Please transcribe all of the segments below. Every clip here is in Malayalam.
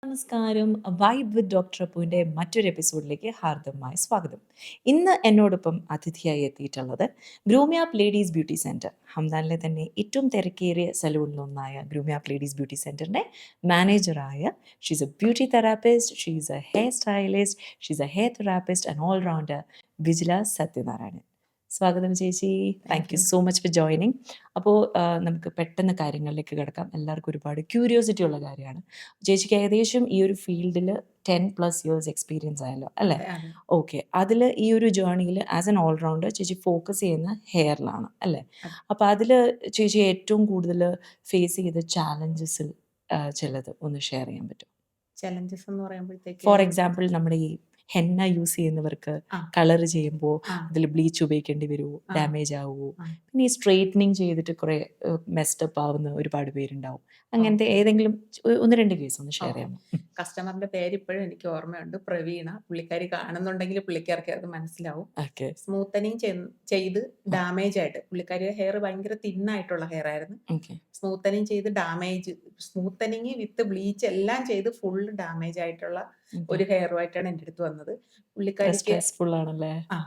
നമസ്കാരം. വൈബ് വിത്ത് ഡോക്ടർ അപ്പുവിൻ്റെ മറ്റൊരു എപ്പിസോഡിലേക്ക് ഹാർദവമായ സ്വാഗതം. ഇന്ന് എന്നോടൊപ്പം അതിഥിയായി എത്തിയിട്ടുള്ളത് ഗ്രൂമിയാപ്പ് ലേഡീസ് ബ്യൂട്ടി സെൻറ്റർ, ഹംദാനിലെ തന്നെ ഏറ്റവും തിരക്കേറിയ സലൂണിലൊന്നായ ഗ്രൂമിയാപ്പ് ലേഡീസ് ബ്യൂട്ടി സെൻറ്ററിൻ്റെ മാനേജറായ she's a beauty therapist, she's a hair stylist, she's a hair therapist and all rounder Vijila Sathyanarayanan. സ്വാഗതം ചേച്ചി. Thank you so much for joining. അപ്പോൾ നമുക്ക് പെട്ടെന്ന് കാര്യങ്ങളിലേക്ക് കിടക്കാം. എല്ലാവർക്കും ഒരുപാട് ക്യൂരിയോസിറ്റി ഉള്ള കാര്യമാണ്. ചേച്ചിക്ക് ഏകദേശം ഈ ഒരു ഫീൽഡിൽ 10+ ഇയേഴ്സ് എക്സ്പീരിയൻസ് ആയല്ലോ അല്ലേ? അതെ. ഓക്കെ. അതിൽ ഈ ഒരു ജേർണിയിൽ ആസ് എൻ ഓൾറൗണ്ടർ ചേച്ചി ഫോക്കസ് ചെയ്യുന്ന ഹെയറിലാണ് അല്ലേ? അതെ. അപ്പോൾ അതിൽ ചേച്ചി ഏറ്റവും കൂടുതൽ ഫേസ് ചെയ്ത ചാലഞ്ചസിൽ ചിലത് ഒന്ന് ഷെയർ ചെയ്യാൻ പറ്റും? ചലഞ്ചസ് എന്ന് പറയുമ്പോഴത്തേക്ക് ഫോർ എക്സാമ്പിൾ നമ്മുടെ ഈ ഹെന്ന യൂസ് ചെയ്യുന്നവർക്ക് ആ, കളർ ചെയ്യുമ്പോൾ ആ, അതിൽ ബ്ലീച്ച് ഉപയോഗിക്കേണ്ടി വരുമോ, ആ, ഡാമേജ് ആവുമോ? ആ. പിന്നെ ഈ സ്ട്രെയിറ്റനിങ് ചെയ്തിട്ട് കുറേ മെസ്ഡപ്പ് ആവുന്ന ഒരുപാട് പേരുണ്ടാവും. അങ്ങനത്തെ ഓക്കെ. ഏതെങ്കിലും ഒന്ന് രണ്ട് കേസ് ഒന്ന് ഷെയർ ഓക്കെ. ചെയ്യാമോ? കസ്റ്റമറിന്റെ പേര് ഇപ്പോഴും എനിക്ക് ഓർമ്മയുണ്ട്. പ്രവീണ. പുള്ളിക്കാരി കാണുന്നുണ്ടെങ്കിൽ പുള്ളിക്കാർക്ക് അത് മനസ്സിലാവും. ഓക്കെ. സ്മൂത്തനിങ് ചെയ്ത് ഡാമേജ് ആയിട്ട് പുള്ളിക്കാരിയുടെ ഹെയർ ഭയങ്കര തിന്നായിട്ടുള്ള ഹെയർ ആയിരുന്നു. ഓക്കെ. സ്മൂത്തനിങ് ചെയ്ത് ഡാമേജ്, സ്മൂത്തനിങ് വിത്ത് ബ്ലീച്ച് എല്ലാം ചെയ്ത് ഫുൾ ഡാമേജ് ആയിട്ടുള്ള ഒരു ഹെയറുമായിട്ടാണ് എൻ്റെ അടുത്ത് വന്നത്. പുള്ളിക്കാരിക്ക് സ്ട്രെസ്ഫുൾ ആണല്ലേ? ആ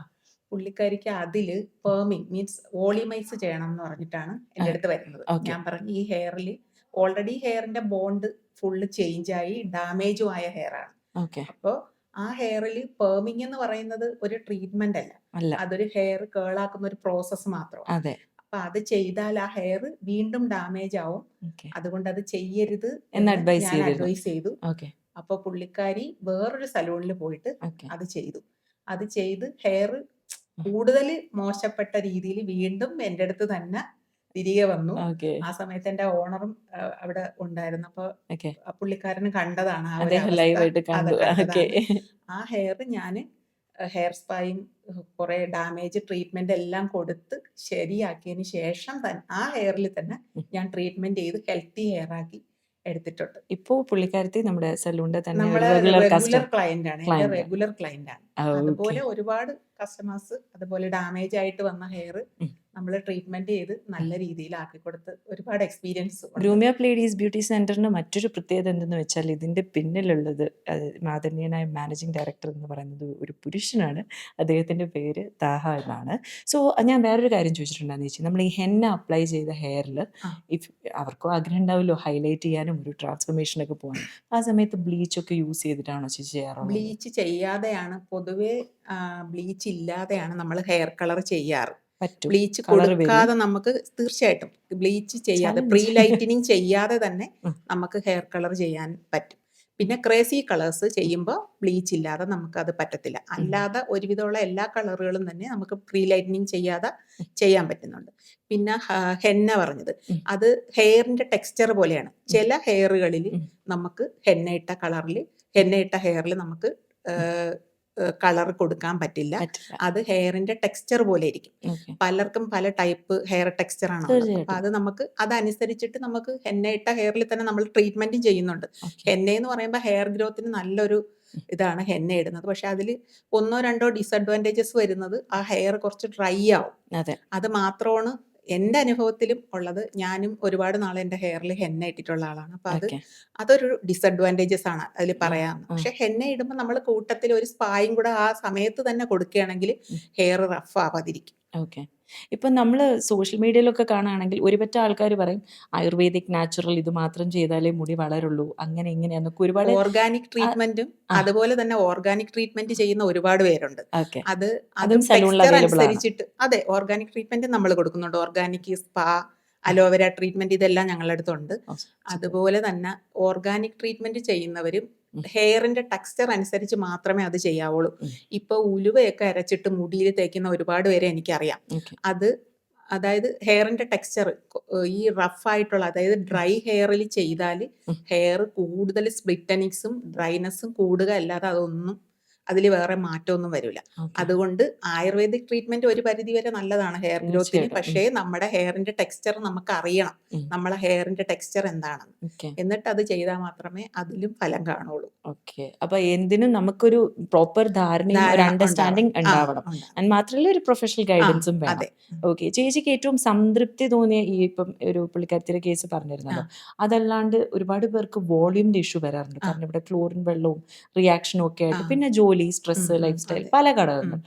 പുള്ളിക്കാരിക്ക് അതില് പെർമിങ് മീൻസ് വോളിമൈസ് ചെയ്യണം എന്ന് പറഞ്ഞിട്ടാണ് എൻ്റെ അടുത്ത് വരുന്നത്. ഓക്കെ. ഞാൻ പറഞ്ഞു ഈ ഹെയറിൽ ഓൾറെഡി ഹെയറിന്റെ ബോണ്ട് ഫുള്ള് ചേഞ്ച് ആയി ഡാമേജും ആയ ഹെയർ ആണ്. ഓക്കെ. അപ്പോൾ ആ ഹെയറിൽ പെർമിങ് എന്ന് പറയുന്നത് ഒരു ട്രീറ്റ്മെന്റ് അല്ല, അല്ല. അതൊരു ഹെയർ കേളാക്കുന്ന ഒരു പ്രോസസ്സ് മാത്രമാണ്. അതെ. അപ്പൊ അത് ചെയ്താൽ ആ ഹെയർ വീണ്ടും ഡാമേജ് ആവും. ഓക്കെ. അതുകൊണ്ട് അത് ചെയ്യരുത് എന്ന് എന്ന് അഡ്വൈസ് ഞാൻ ചെയ്തിരുന്നു. അഡ്വൈസ് ചെയ്തു. ഓക്കെ. അപ്പൊ പുള്ളിക്കാരി വേറൊരു സലൂണിൽ പോയിട്ട് ഓക്കെ. അത് ചെയ്തു. അത് ചെയ്ത് ഹെയർ കൂടുതൽ മോശപ്പെട്ട രീതിയിൽ വീണ്ടും എൻ്റെ അടുത്ത് തന്നെ തിരികെ വന്നു. ഓക്കെ. ആ സമയത്ത് എൻ്റെ ഓണറും അവിടെ ഉണ്ടായിരുന്നു. അപ്പൊ ഓക്കെ. പുള്ളിക്കാരന് കണ്ടതാണ് ആ ഒരു അദ്ദേഹം അവസ്ഥ. ലൈവായിട്ട് അത് കണ്ടു. ഓക്കെ. കണ്ടതാണ്. ആ ഹെയർ ഞാൻ ഹെയർ സ്പായും കുറെ ഡാമേജ് ട്രീറ്റ്മെന്റ് എല്ലാം കൊടുത്ത് ശരിയാക്കിയതിന് ശേഷം ആ ഹെയറിൽ തന്നെ ഞാൻ ട്രീറ്റ്മെന്റ് ചെയ്ത് ഹെൽത്തി ഹെയർ ആക്കി എടുത്തിട്ടുണ്ട്. ഇപ്പോ പുള്ളിക്കാരത്തി നമ്മുടെ സലൂണിന്റെ തന്നെ നമ്മളെ റെഗുലർ റെഗുലർ ക്ലയന്റ് ആണ്, എന്റെ ക്ലയന്റ്. റെഗുലർ ക്ലയന്റ് ആണ്. ഓക്കെ. അതുപോലെ ഒരുപാട് കസ്റ്റമേഴ്സ് അതുപോലെ ഡാമേജ് ആയിട്ട് വന്ന ഹെയർ നമ്മൾ ട്രീറ്റ്മെന്റ് ചെയ്ത് നല്ല രീതിയിൽ ആക്കി കൊടുത്ത് ഒരുപാട് എക്സ്പീരിയൻസ് ഉണ്ട്. ഗ്രൂമിയാപ്പ് ലേഡീസ് ബ്യൂട്ടി സെന്ററിന് മറ്റൊരു പ്രത്യേകത എന്തെന്ന് വെച്ചാൽ ഇതിന്റെ പിന്നിലുള്ളത് ആദരണീയനായ മാനേജിംഗ് ഡയറക്ടർ എന്ന് പറയുന്നത് ഒരു പുരുഷനാണ്. അദ്ദേഹത്തിന്റെ പേര് താഹ എന്നാണ്. സോ ഞാൻ വേറൊരു കാര്യം ചോദിച്ചിട്ടുണ്ടായിരുന്നു ചേച്ചി, നമ്മൾ ഈ ഹെന്ന അപ്ലൈ ചെയ്ത ഹെയറിൽ ഇഫ് അവർക്കും ആഗ്രഹം ഉണ്ടാവുമല്ലോ ഹൈലൈറ്റ് ചെയ്യാനും ഒരു ട്രാൻസ്ഫോർമേഷനൊക്കെ പോകാനും, ആ സമയത്ത് ബ്ലീച്ച് ഒക്കെ യൂസ് ചെയ്തിട്ടാണോ ചേച്ചി ചെയ്യാറുള്ളത്? ബ്ലീച്ച് ചെയ്യാതെയാണ് പൊതുവെ, ബ്ലീച്ച് ഇല്ലാതെയാണ് നമ്മൾ ഹെയർ കളർ ചെയ്യാറ്. പറ്റും. ബ്ലീച്ച് കളർ വരും. കൊടുക്കാതെ നമുക്ക് തീർച്ചയായിട്ടും ബ്ലീച്ച് ചെയ്യാതെ Challenge. പ്രീ ലൈറ്റനിങ് ചെയ്യാതെ തന്നെ ഉം. നമുക്ക് ഹെയർ കളർ ചെയ്യാൻ പറ്റും. പിന്നെ ക്രേസി കളേഴ്സ് ചെയ്യുമ്പോൾ ബ്ലീച്ച് ഇല്ലാതെ നമുക്ക് അത് പറ്റത്തില്ല. അല്ലാതെ ഒരുവിധമുള്ള എല്ലാ കളറുകളും തന്നെ നമുക്ക് പ്രീ ലൈറ്റനിങ് ചെയ്യാതെ ചെയ്യാൻ പറ്റുന്നുണ്ട്. പിന്നെ ഹെന്ന പറഞ്ഞത് അത് ഹെയറിന്റെ ടെക്സ്ചർ പോലെയാണ്. ചില ഹെയറുകളിൽ നമുക്ക് ഹെന്ന ഇട്ട ഹെയറിൽ നമുക്ക് കളർ കൊടുക്കാൻ പറ്റില്ല. പറ്റില്ല. അത് ഹെയറിന്റെ ടെക്സ്ചർ പോലെ ഇരിക്കും. ഓക്കെ. പലർക്കും പല ടൈപ്പ് ഹെയർ ടെക്സ്ചർ ആണ് ഉള്ളത്. അപ്പൊ തീർച്ചയായിട്ടും. അത് നമുക്ക് അതനുസരിച്ചിട്ട് നമുക്ക് ഹെന്നയിട്ട ഹെയറിൽ തന്നെ നമ്മൾ ട്രീറ്റ്മെന്റും ചെയ്യുന്നുണ്ട്. ഓക്കെ. ഹെന്ന എന്ന് പറയുമ്പോൾ ഹെയർ ഗ്രോത്തിന് നല്ലൊരു ഇതാണ് ഹെന്ന ഇടുന്നത്. പക്ഷെ അതിൽ 1-2 ഡിസഡ്വാൻറ്റേജസ് വരുന്നത് ആ ഹെയർ കുറച്ച് ഡ്രൈ ആവും. അതെ. അത് മാത്രമാണ് എൻ്റെ അനുഭവത്തിലും ഉള്ളത്. ഞാനും ഒരുപാട് നാൾ എൻ്റെ ഹെയറിൽ ഹെന്ന ഇട്ടിട്ടുള്ള ആളാണ്. അപ്പൊ ഓക്കെ. അതൊരു ഡിസഡ്വാൻറ്റേജസ് ആണ് അതിൽ പറയാവുന്നത്. ആ. പക്ഷെ ഹെന്ന ഇടുമ്പോൾ നമ്മൾ കൂട്ടത്തിൽ ഒരു സ്പായും കൂടെ ആ സമയത്ത് തന്നെ കൊടുക്കുകയാണെങ്കിൽ ഹെയർ റഫ് ആവാതിരിക്കും. ഓക്കെ. ഇപ്പം നമ്മൾ സോഷ്യൽ മീഡിയയിലൊക്കെ കാണുകയാണെങ്കിൽ ഒരുപറ്റ ആൾക്കാർ പറയും ആയുർവേദിക് നാച്ചുറൽ ഇത് മാത്രം ചെയ്താലേ മുടി വളരുള്ളൂ, അങ്ങനെ ഇങ്ങനെയാന്നൊക്കെ ഒരുപാട്. ഓർഗാനിക് ട്രീറ്റ്മെന്റും അതുപോലെ തന്നെ ഓർഗാനിക് ട്രീറ്റ്മെന്റ് ചെയ്യുന്ന ഒരുപാട് പേരുണ്ട്. ഓക്കെ. അതും അതും സലൂണിൽ ടെക്സ്ചർ അവൈലബിൾ ആണ്. അനുസരിച്ചിട്ട് അതെ ഓർഗാനിക് ട്രീറ്റ്മെന്റ് നമ്മൾ കൊടുക്കുന്നുണ്ട്. ഓർഗാനിക് സ്പാ, അലോവേര ട്രീറ്റ്മെന്റ് ഇതെല്ലാം ഞങ്ങളുടെ അടുത്തുണ്ട്. അതുപോലെ തന്നെ ഓർഗാനിക് ട്രീറ്റ്മെന്റ് ചെയ്യുന്നവരും ഹെയറിന്റെ ടെക്സ്ചർ അനുസരിച്ച് മാത്രമേ അത് ചെയ്യാവുള്ളൂ. ഇപ്പൊ ഉലുവയൊക്കെ അരച്ചിട്ട് മുടിയിൽ തേക്കുന്ന ഒരുപാട് പേരെ എനിക്കറിയാം. ഓക്കെ. അതായത് ഹെയറിന്റെ ടെക്സ്ചർ ഈ റഫ് ആയിട്ടുള്ള അതായത് ഡ്രൈ ഹെയറിൽ ചെയ്താൽ ഹെയർ കൂടുതൽ സ്പ്ലിറ്റനിക്സും ഡ്രൈനെസ്സും കൂടുക അല്ലാതെ അതൊന്നും അതിൽ വേറെ മാറ്റമൊന്നും വരില്ല. ഓക്കെ. അതുകൊണ്ട് ആയുർവേദിക് ട്രീറ്റ്മെന്റ് ഒരു പരിധി വരെ നല്ലതാണ് ഹെയർ ഗ്രോത്തിന്. തീർച്ചയായിട്ടും. പക്ഷേ നമ്മുടെ ഹെയറിന്റെ ടെക്സ്ചർ നമുക്ക് അറിയണം, നമ്മളെ ഹെയറിന്റെ ടെക്സ്ചർ എന്താണെന്ന്. ഓക്കെ. എന്നിട്ട് അത് ചെയ്താൽ മാത്രമേ അതിലും ഫലം കാണുള്ളൂ. ഓക്കെ. അപ്പൊ എന്തിനും നമുക്കൊരു പ്രോപ്പർ ധാരണയും ഒരു ധാരണ ഉണ്ടാവണം. അണ്ടർസ്റ്റാൻഡിങ് ഉണ്ടാവണം. ഉണ്ടാവണം. ആൻഡ് മാത്രമല്ല ഒരു പ്രൊഫഷണൽ ആ ഗൈഡൻസും വേണം. അതെ. ഓക്കെ. ചേച്ചിക്ക് ഏറ്റവും സംതൃപ്തി തോന്നിയ ഈ ഇപ്പം ഒരു പുള്ളിക്കാരത്തിയുടെ കേസ് ആ പറഞ്ഞിരുന്നല്ലോ. അതല്ലാണ്ട് ഒരുപാട് പേർക്ക് വോളിയൂമിന്റെ ഇഷ്യൂ വരാറുണ്ട്. ആ കാരണം ഇവിടെ ക്ലോറിൻ വെള്ളവും റിയാക്ഷനും ഒക്കെ ആ ആയിട്ട് പിന്നെ ജോലി, സ്ട്രെസ്, ലൈഫ് സ്റ്റൈൽ അതെ. പല ഘടകങ്ങൾ,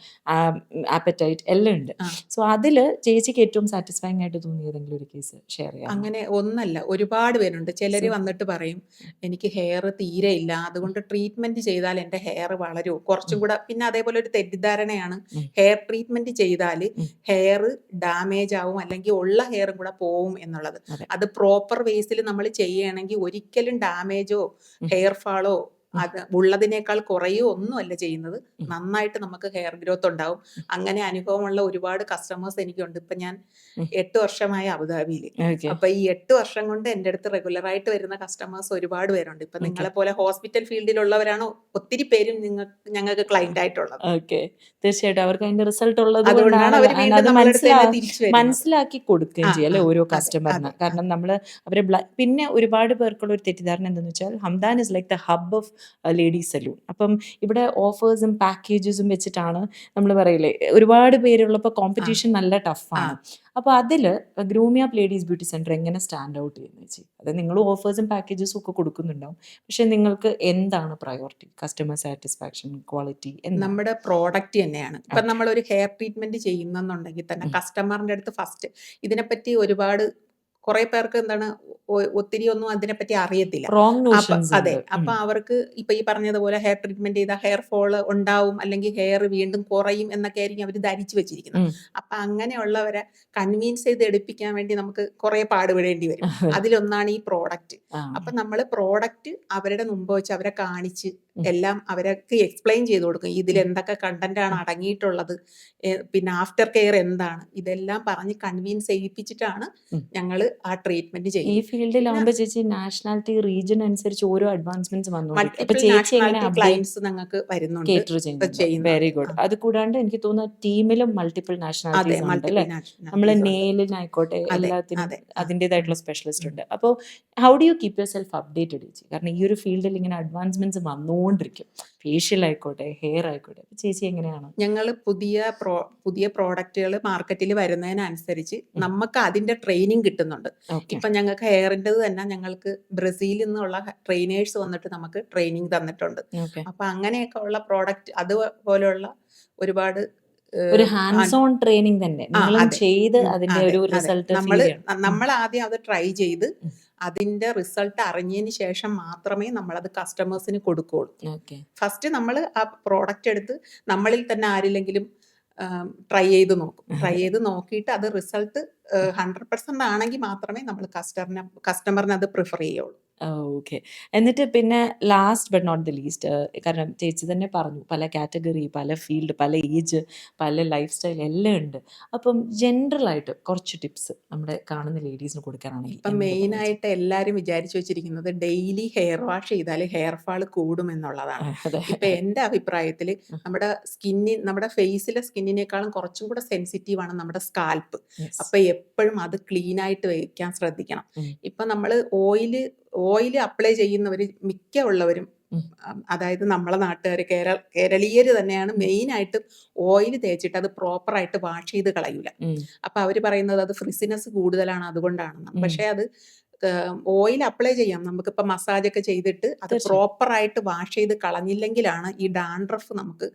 ആപ്പറ്റൈറ്റ് എല്ലാം ഉണ്ട്. സോ അതില് ചേച്ചിക്ക് ഏറ്റവും സാറ്റിസ്ഫൈങ് ആയിട്ട് തോന്നിയ ഏതെങ്കിലും ഒരു കേസ് ഷെയർ ചെയ്യാമോ? അങ്ങനെ ഒന്നല്ല, ഒരുപാട് പേരുണ്ട്. ചിലര് സൂപ്പർ. വന്നിട്ട് പറയും എനിക്ക് ഹെയർ തീരെ ഇല്ല, അതുകൊണ്ട് ട്രീറ്റ്മെന്റ് ചെയ്താൽ എൻ്റെ ഹെയർ വളരുമോ, കുറച്ചും കൂടെ. പിന്നെ അതേപോലെ ഒരു തെറ്റിദ്ധാരണയാണ് ഹെയർ ട്രീറ്റ്മെന്റ് ചെയ്താൽ ഹെയർ ഡാമേജ് ആവും അല്ലെങ്കിൽ ഉള്ള ഹെയറും കൂടെ പോവും എന്നുള്ളത്. അതെ. അത് പ്രോപ്പർ വേസിൽ നമ്മൾ ചെയ്യുകയാണെങ്കിൽ ഒരിക്കലും ഡാമേജോ ഹെയർ ഫാളോ അത് ഉള്ളതിനേക്കാൾ കുറയോ ഒന്നുമല്ല ചെയ്യുന്നത്. നന്നായിട്ട് നമുക്ക് ഹെയർ ഗ്രോത്ത് ഉണ്ടാവും. അങ്ങനെ അനുഭവമുള്ള ഒരുപാട് കസ്റ്റമേഴ്സ് എനിക്കുണ്ട്. ഇപ്പൊ ഞാൻ 8 വർഷമായി അബുദാബിയിൽ. ഓക്കെ. അപ്പൊ ഈ 8 വർഷം കൊണ്ട് എൻ്റെ അടുത്ത് റെഗുലറായിട്ട് വരുന്ന കസ്റ്റമേഴ്സ് ഒരുപാട് പേരുണ്ട്. ഇപ്പൊ നിങ്ങളെ പോലെ ഹോസ്പിറ്റൽ ഫീൽഡിലുള്ളവരാണ് ഒത്തിരി പേരും ഞങ്ങൾക്ക് ക്ലൈന്റ് ആയിട്ടുള്ളത്. ഓക്കെ. തീർച്ചയായിട്ടും അവർക്ക് അതിന്റെ റിസൾട്ട് ഉള്ളത് അതുകൊണ്ടാണ് കൊണ്ടാണ് അവർ and വീണ്ടും അത് നമ്മളെ അടുത്ത് തന്നെ തിരിച്ചു വരുന്നത്. മനസ്സിലാക്കി കൊടുക്കുകയും ആ ചെയ്യും അല്ലെ ആ ഓരോ അതെ കസ്റ്റമറിന്. അതെ കാരണം നമ്മൾ അവരെ പിന്നെ ഒരുപാട് പേർക്കുള്ള ഒരു തെറ്റിദ്ധാരണ എന്തെന്ന് വെച്ചാൽ Hamdan is like the hub of ladies salon. അപ്പം ഇവിടെ ഓഫേഴ്സും പാക്കേജസും വെച്ചിട്ടാണ് നമ്മൾ പറയില്ലേ ഒരുപാട് പേരുള്ളപ്പോൾ ആ കോമ്പറ്റീഷൻ നല്ല ആ ടഫാണ്. അപ്പോൾ അതിൽ ഗ്രൂമിയ ലേഡീസ് ബ്യൂട്ടി സെന്റർ എങ്ങനെ സ്റ്റാൻഡ് ഔട്ട് ചെയ്യുന്നത് ചേച്ചി? അത് നിങ്ങൾ ഓഫേഴ്സും പാക്കേജസും ഒക്കെ കൊടുക്കുന്നുണ്ടാവും. പക്ഷെ നിങ്ങൾക്ക് എന്താണ് പ്രയോറിറ്റി? കസ്റ്റമർ സാറ്റിസ്ഫാക്ഷൻ, ക്വാളിറ്റി എന്താണ്? നമ്മുടെ പ്രോഡക്റ്റ് തന്നെയാണ്. ഇപ്പൊ ഓക്കെ. നമ്മൾ ഒരു ഹെയർ ട്രീറ്റ്മെന്റ് ചെയ്യുന്നെന്നുണ്ടെങ്കിൽ തന്നെ കസ്റ്റമറിന്റെ അടുത്ത് ഫസ്റ്റ് ഇതിനെപ്പറ്റി ഒരുപാട് കുറെ പേർക്ക് എന്താണ് ഒത്തിരി ഒന്നും അതിനെപ്പറ്റി അറിയത്തില്ല. റോങ് അപ്പൊ നോഷൻസ് അതെ, ഉണ്ട്. അപ്പൊ അവർക്ക് ഇപ്പൊ ഈ പറഞ്ഞതുപോലെ ഹെയർ ട്രീറ്റ്മെന്റ് ചെയ്താൽ ഹെയർ ഫോള് ഉണ്ടാവും അല്ലെങ്കിൽ ഹെയർ വീണ്ടും കുറയും എന്നൊക്കെ ആയിരിക്കും അവർ ധരിച്ചു വെച്ചിരിക്കുന്നത്. അപ്പൊ അങ്ങനെയുള്ളവരെ കൺവിൻസ് ചെയ്ത് എടുപ്പിക്കാൻ വേണ്ടി നമുക്ക് കുറെ പാടുപെടേണ്ടി വരും. അതിലൊന്നാണ് ഈ പ്രോഡക്റ്റ്. അപ്പൊ നമ്മൾ പ്രോഡക്റ്റ് അവരുടെ മുമ്പ് വെച്ച് അവരെ കാണിച്ച് എല്ലാം അവർക്ക് എക്സ്പ്ലെയിൻ ചെയ്ത് കൊടുക്കും. ഇതിൽ എന്തൊക്കെ കണ്ടന്റ് ആണ് അടങ്ങിയിട്ടുള്ളത്, പിന്നെ ആഫ്റ്റർ കെയർ എന്താണ്, ഇതെല്ലാം പറഞ്ഞ് കൺവിൻസ് ചെയ്യിപ്പിച്ചിട്ടാണ് ഞങ്ങൾ ആ ട്രീറ്റ്മെന്റ് ഈ ചെയ്യുന്നത്. പിന്നെ ഫീൽഡിലാവുമ്പോ ചേച്ചി നാഷണാലിറ്റി റീജിയൻ അനുസരിച്ച് ഓരോ അഡ്വാൻസ്മെന്റ്സ് വന്നുകൊണ്ടിരിക്കും. അപ്പൊ മൾട്ടിപ്പിൾ ചേച്ചി എങ്ങനെ നാഷണാലിറ്റി അപ്ഡേറ്റ് ക്ലയൻസ് ഞങ്ങൾക്ക് വരുന്നുണ്ട്, കേറ്റർ ചെയ്യുന്നുണ്ട്? വെരി ചെയ്യുന്നുണ്ട്. ഗുഡ്. അത് കൂടാണ്ട് എനിക്ക് തോന്നുന്നു ടീമിലും മൾട്ടിപ്പിൾ അതെ, നാഷണാലിറ്റീസ് ഉണ്ട് മൾട്ടിപ്പിൾ അല്ലെ? നമ്മൾ നാഷണാലിറ്റീസ് ഉണ്ട്. നെയിലിനായിക്കോട്ടെ അതെ എല്ലാത്തിനും അതെ അതിൻ്റെതായിട്ടുള്ള സ്പെഷ്യലിസ്റ്റ് ഉണ്ട്. അപ്പോൾ how do you keep your self updated ചേച്ചി? കാരണം ഈ ഒരു ഫീൽഡിൽ ഇങ്ങനെ അഡ്വാൻസ്മെന്റ്സ് വന്നുകൊണ്ടിരിക്കും. ഫേഷ്യൽ ആയിക്കോട്ടെ, ഹെയർ ആയിക്കോട്ടെ. ചേച്ചി എങ്ങനെയാണ്? ഞങ്ങൾ പുതിയ പ്രോഡക്റ്റുകൾ മാർക്കറ്റിൽ വരുന്നതിനനുസരിച്ച് നമുക്ക് അതിന്റെ ട്രെയിനിങ് കിട്ടുന്നുണ്ട്. ഓക്കെ. ഇപ്പൊ ഞങ്ങൾക്ക് ഹെയറിൻ്റെത് തന്നെ ഞങ്ങൾക്ക് ബ്രസീലിൽ നിന്നുള്ള ട്രെയിനേഴ്സ് വന്നിട്ട് നമുക്ക് ട്രെയിനിങ് തന്നിട്ടുണ്ട്. ഓക്കെ. അപ്പൊ അങ്ങനെയൊക്കെ ഉള്ള പ്രോഡക്റ്റ് അതുപോലെയുള്ള ഒരുപാട് ഒരു ഹാൻഡ്സ് ഓൺ ട്രെയിനിങ് തന്നെ നിങ്ങളും അതെ ചെയ്ത് അതിന്റെ അതെ ഒരു അതെ റിസൾട്ട് നമ്മൾ ഫീൽ ചെയ്യണം. നമ്മൾ ആദ്യം അത് ട്രൈ ചെയ്ത് അതിന്റെ റിസൾട്ട് അറിഞ്ഞതിന് ശേഷം മാത്രമേ നമ്മളത് കസ്റ്റമേഴ്സിന് കൊടുക്കുകയുള്ളൂ. ഓക്കെ. ഫസ്റ്റ് നമ്മൾ ആ പ്രോഡക്റ്റ് എടുത്ത് നമ്മളിൽ തന്നെ ആരില്ലെങ്കിലും ട്രൈ ചെയ്ത് നോക്കും. ട്രൈ ചെയ്ത് നോക്കിയിട്ട് അത് റിസൾട്ട് 100% ആണെങ്കിൽ മാത്രമേ നമ്മൾ കസ്റ്റമറിന് അത് പ്രിഫർ ചെയ്യുള്ളൂ. ഓക്കെ. എന്നിട്ട് പിന്നെ last but not the least, കാരണം ചേച്ചി തന്നെ പറഞ്ഞു പല കാറ്റഗറി, പല ഫീൽഡ്, പല ഏജ്, പല ലൈഫ് സ്റ്റൈൽ എല്ലാം ഉണ്ട്. അപ്പം ജനറൽ ആയിട്ട് കുറച്ച് ടിപ്സ് നമ്മുടെ കാണുന്ന ലേഡീസിന് കൊടുക്കാനാണെങ്കിൽ ഇപ്പം എന്ത് മെയിൻ പറയും ചേച്ചി? ആയിട്ട് എല്ലാവരും വിചാരിച്ചു വെച്ചിരിക്കുന്നത് ഡെയിലി ഹെയർ വാഷ് ചെയ്താൽ ഹെയർ ഫാൾ കൂടും എന്നുള്ളതാണ്. അതെ. ഇപ്പൊ എൻ്റെ അഭിപ്രായത്തിൽ നമ്മുടെ ഫേസിലെ സ്കിന്നിനേക്കാളും കുറച്ചും കൂടെ സെൻസിറ്റീവ് ആണ് നമ്മുടെ സ്കാൽപ്പ്. യെസ്. അപ്പൊ എപ്പോഴും അത് ക്ലീൻ ആയിട്ട് വെക്കാൻ ശ്രദ്ധിക്കണം. ഇപ്പൊ നമ്മൾ ഓയിൽ അപ്ലൈ ചെയ്യുന്നവർ മിക്ക ഉള്ളവരും അതായത് നമ്മളെ നാട്ടുകാർ കേരളീയർ തന്നെയാണ് മെയിൻ ആയിട്ട് ഓയിൽ തേച്ചിട്ട് അത് പ്രോപ്പറായിട്ട് വാഷ് ചെയ്ത് കളയൂല. അപ്പൊ അവർ പറയുന്നത് അത് ഫ്രിസിനെസ് കൂടുതലാണ് അതുകൊണ്ടാണെന്ന്. പക്ഷെ അത് ഓയിൽ അപ്ലൈ ചെയ്യാം. നമുക്കിപ്പോൾ മസാജ് ഒക്കെ ചെയ്തിട്ട് അത് തീർച്ചയായും. പ്രോപ്പറായിട്ട് വാഷ് ചെയ്ത് കളഞ്ഞില്ലെങ്കിലാണ് ഈ ഡാൻഡ്രഫ് നമുക്ക്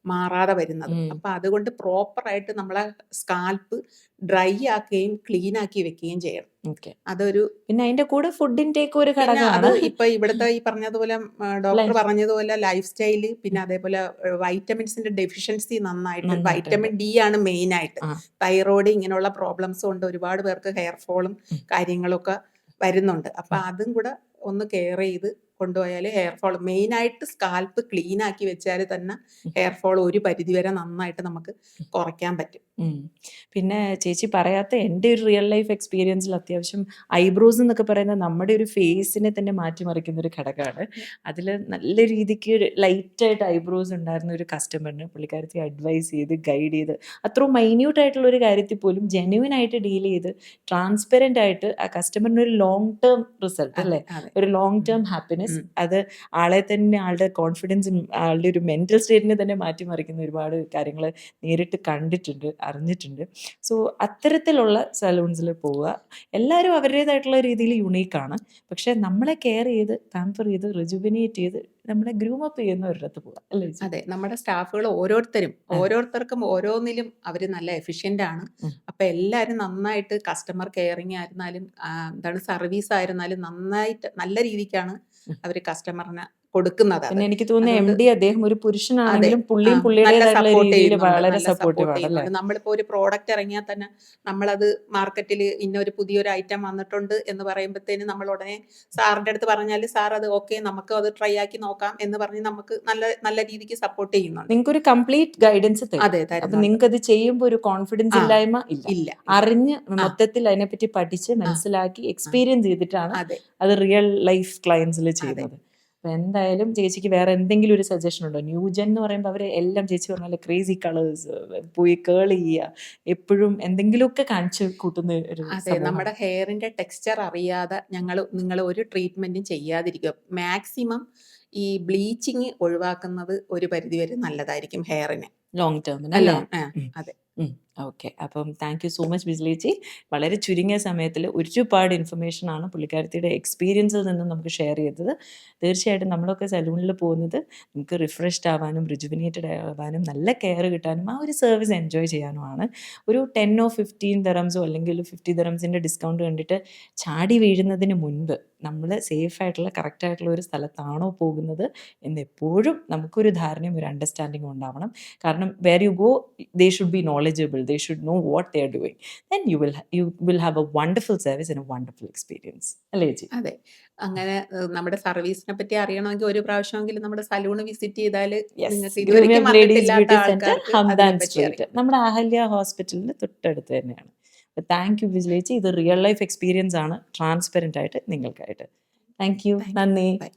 മാറാതെ വരുന്നത്. അപ്പൊ അതുകൊണ്ട് പ്രോപ്പറായിട്ട് നമ്മളെ സ്കാൽപ്പ് ഡ്രൈ ആക്കുകയും ക്ലീൻ ആക്കി വെക്കുകയും ചെയ്യണം. ഓക്കെ. അതൊരു പിന്നെ അതിന്റെ കൂടെ ഫുഡ് ഇൻടേക്ക് ഒരു പിന്നെ അത് ഘടകമാണ്. ഇപ്പൊ ഇവിടുത്തെ ഈ പറഞ്ഞതുപോലെ ഡോക്ടർ ലൈഫ് പറഞ്ഞതുപോലെ ലൈഫ് സ്റ്റൈല്, പിന്നെ അതേപോലെ വൈറ്റമിൻസിന്റെ ഡെഫിഷ്യൻസി നന്നായിട്ട്, നന്നായിട്ടുണ്ട്. വൈറ്റമിൻ ഡി ആണ് മെയിൻ ആയിട്ട്. ആ. തൈറോയ്ഡ് ഇങ്ങനെയുള്ള പ്രോബ്ലംസ് കൊണ്ട് ഒരുപാട് പേർക്ക് ഹെയർ ഫോളും കാര്യങ്ങളൊക്കെ വരുന്നുണ്ട്. അപ്പൊ അതും കൂടെ ഒന്ന് കെയർ ചെയ്ത് കൊണ്ടുപോയാൽ ഹെയർ ഫോൾ മെയിനായിട്ട് സ്കാൽപ്പ് ക്ലീൻ ആക്കി വെച്ചാൽ തന്നെ ഹെയർ ഫോൾ ഒരു പരിധിവരെ നന്നായിട്ട് നമുക്ക് കുറയ്ക്കാൻ പറ്റും. ഉം. പിന്നെ ചേച്ചി പറയാത്ത എൻ്റെ ഒരു റിയൽ ലൈഫ് എക്സ്പീരിയൻസിൽ അത്യാവശ്യം ഐബ്രോസ് എന്നൊക്കെ പറയുന്നത് നമ്മുടെ ഒരു ഫേസിനെ തന്നെ മാറ്റിമറിക്കുന്ന ഒരു ഘടകമാണ്. അതിൽ നല്ല രീതിക്ക് ലൈറ്റായിട്ട് ഐബ്രോസ് ഉണ്ടായിരുന്ന ഒരു കസ്റ്റമറിന് പുള്ളിക്കാരത്തി അഡ്വൈസ് ചെയ്ത് ഗൈഡ് ചെയ്ത് അത്രയും മൈന്യൂട്ട് ആയിട്ടുള്ള ഒരു കാര്യത്തിൽ പോലും ജെന്യുവൻ ആയിട്ട് ഡീൽ ചെയ്ത് ട്രാൻസ്പെറൻ്റ് ആയിട്ട് ആ കസ്റ്റമറിന് ഒരു ലോങ് ടേം റിസൾട്ട് അതെ അല്ലേ, അതെ ഒരു ലോങ് ടേം ഹാപ്പിനെസ്, ഉം. അത് ആളെ തന്നെ ആളുടെ കോൺഫിഡൻസും ആളുടെ ഒരു മെൻ്റൽ സ്റ്റേറ്റിനെ തന്നെ മാറ്റിമറിക്കുന്ന ഒരുപാട് കാര്യങ്ങൾ നേരിട്ട് കണ്ടിട്ടുണ്ട്, അറിഞ്ഞിട്ടുണ്ട്. സോ അത്തരത്തിലുള്ള സലൂൺസിൽ പോവുക. എല്ലാവരും അവരുടേതായിട്ടുള്ള രീതിയിൽ യുണീക്കാണ്. പക്ഷേ നമ്മളെ കെയർ ചെയ്ത് പാമ്പർ ചെയ്ത് റിജുവിനേറ്റ് ചെയ്ത് നമ്മളെ ഗ്രൂം അപ്പ് ചെയ്യുന്ന ഒരിടത്ത് പോവുക അല്ലേ ചേച്ചി? അതെ നമ്മുടെ സ്റ്റാഫുകൾ ഓരോരുത്തർക്കും ഓരോന്നിലും അവർ നല്ല എഫിഷ്യൻ്റ് ആണ്. ഉം. അപ്പം എല്ലാവരും നന്നായിട്ട് കസ്റ്റമർ കെയറിങ് ആയിരുന്നാലും എന്താണ് സർവീസ് ആയിരുന്നാലും നന്നായിട്ട് നല്ല രീതിക്കാണ് ഉം. അവർ കസ്റ്റമറിന് കൊടുക്കുന്നത്. അത് പിന്നെ എനിക്ക് തോന്നുന്നു അതുകൊണ്ട് MD അദ്ദേഹം ഒരു അതെ പുരുഷനാണെങ്കിലും ആ പുള്ളിയും നല്ല പുള്ളിയുടേതായിട്ടുള്ള സപ്പോർട്ട് രീതിയിൽ ചെയ്യുന്നുണ്ട്, വളരെ നല്ല സപ്പോർട്ടീവ് സപ്പോർട്ട് ആണ് അല്ലേ? ചെയ്യുന്നുണ്ട്. നമ്മളിപ്പോൾ ഒരു പ്രോഡക്റ്റ് ഇറങ്ങിയാൽ തന്നെ നമ്മളത് മാർക്കറ്റിൽ ഇന്നൊരു പുതിയൊരു ഐറ്റം വന്നിട്ടുണ്ട് എന്ന് പറയുമ്പോഴത്തേന് നമ്മൾ ഉടനെ സാറിൻ്റെ അടുത്ത് പറഞ്ഞാൽ സാർ അത് ഓക്കെ നമുക്ക് അത് ട്രൈ ആക്കി നോക്കാം എന്ന് പറഞ്ഞ് നമുക്ക് നല്ല നല്ല രീതിക്ക് സപ്പോർട്ട് ചെയ്യുന്നുണ്ട്. നിങ്ങൾക്ക് ഒരു കംപ്ലീറ്റ് ഗൈഡൻസ് തരും. അതെ അപ്പൊ തരുന്നുണ്ട്. നിങ്ങൾക്ക് അത് ചെയ്യുമ്പോൾ ഒരു കോൺഫിഡൻസ് ആ ഇല്ലായ്മ ഇല്ല. ഇല്ല ഇല്ല അറിഞ്ഞ് ആ മൊത്തത്തിൽ അതിനെപ്പറ്റി പഠിച്ച് ആ മനസ്സിലാക്കി ആ എക്സ്പീരിയൻസ് ചെയ്തിട്ടാണ് അതെ അത് റിയൽ ലൈഫ് ക്ലയൻസിൽ അതെ ചെയ്യുന്നത്. അപ്പൊ എന്തായാലും ചേച്ചിക്ക് വേറെ എന്തെങ്കിലും ഒരു സജഷൻ ഉണ്ടോ? ന്യൂജൻ എന്ന് പറയുമ്പോൾ അവർ എല്ലാം ചേച്ചി പറഞ്ഞ ക്രേസി കളേഴ്സ് പോയി കേൾ ചെയ്യുക, എപ്പോഴും എന്തെങ്കിലുമൊക്കെ കാണിച്ച് കൂട്ടുന്ന ഒരു അതെ സമൂഹമാണ്. നമ്മുടെ ഹെയറിന്റെ ടെക്സ്ചർ അറിയാതെ നിങ്ങൾ ഒരു ട്രീറ്റ്മെന്റും ചെയ്യാതിരിക്കുക. മാക്സിമം ഈ ബ്ലീച്ചിങ് ഒഴിവാക്കുന്നത് ഒരു പരിധിവരെ നല്ലതായിരിക്കും ഹെയറിന്. ലോങ് ടേമിന് അല്ലോ അല്ലേ? അതെ ഓക്കെ. അപ്പം താങ്ക് യു സോ മച്ച് ബിസ്ലി ചേച്ചി. വളരെ ചുരുങ്ങിയ സമയത്തിൽ ഒരുപാട് ഇൻഫർമേഷനാണ് പുള്ളിക്കാരത്തിയുടെ എക്സ്പീരിയൻസിൽ നിന്നും നമുക്ക് ഷെയർ ചെയ്തത്. തീർച്ചയായിട്ടും നമ്മളൊക്കെ സലൂണിൽ പോകുന്നത് നമുക്ക് റിഫ്രഷ്ഡ് ആവാനും റിജുവിനേറ്റഡ് ആവാനും നല്ല കെയർ കിട്ടാനും ആ ഒരു സർവീസ് എൻജോയ് ചെയ്യാനുമാണ്. ഒരു 10 or 15 ദിറംസോ അല്ലെങ്കിൽ 50 ദിറംസിൻ്റെ ഡിസ്കൗണ്ട് കണ്ടിട്ട് ചാടി വീഴുന്നതിന് മുൻപ് നമ്മൾ സേഫ് ആയിട്ടുള്ള കറക്റ്റ് ആയിട്ടുള്ള ഒരു സ്ഥലത്താണോ പോകുന്നത് എന്നെപ്പോഴും നമുക്കൊരു ധാരണയും ഒരു അണ്ടർസ്റ്റാൻഡിങ്ങും ഉണ്ടാവണം. കാരണം where you go they should be knowledgeable, they should know what they are doing, then you will have a wonderful service and a wonderful experience അല്ലേ ചേച്ചി? അതെ അങ്ങനെ നമ്മുടെ സർവീസിനെ പറ്റി അറിയണമെങ്കിൽ ഒരു പ്രാവശ്യമെങ്കിലും നമ്മുടെ സലൂണ് വിസിറ്റ് ചെയ്താൽ യെസ്, നിങ്ങൾക്ക് ഗ്രൂമിയം ഇതുവരെയ്ക്കും ലേഡീസ് വന്നിട്ടില്ലാത്ത ബ്യൂട്ടി സെന്റർ ആൾക്കാർക്ക് ഹംദാൻ അതിനെപ്പറ്റി സ്ട്രീറ്റ്, അറിയാം. നമ്മുടെ അഹല്യ ഹോസ്പിറ്റലിന് തൊട്ടടുത്ത് തന്നെയാണ്. താങ്ക് യു വിജിലേച്ചി. ഇത് റിയൽ ലൈഫ് എക്സ്പീരിയൻസ് ആണ്, ട്രാൻസ്പെറൻ്റ് ആയിട്ട് നിങ്ങൾക്കായിട്ട്. Thank you, thank you. നന്ദി. ബൈ.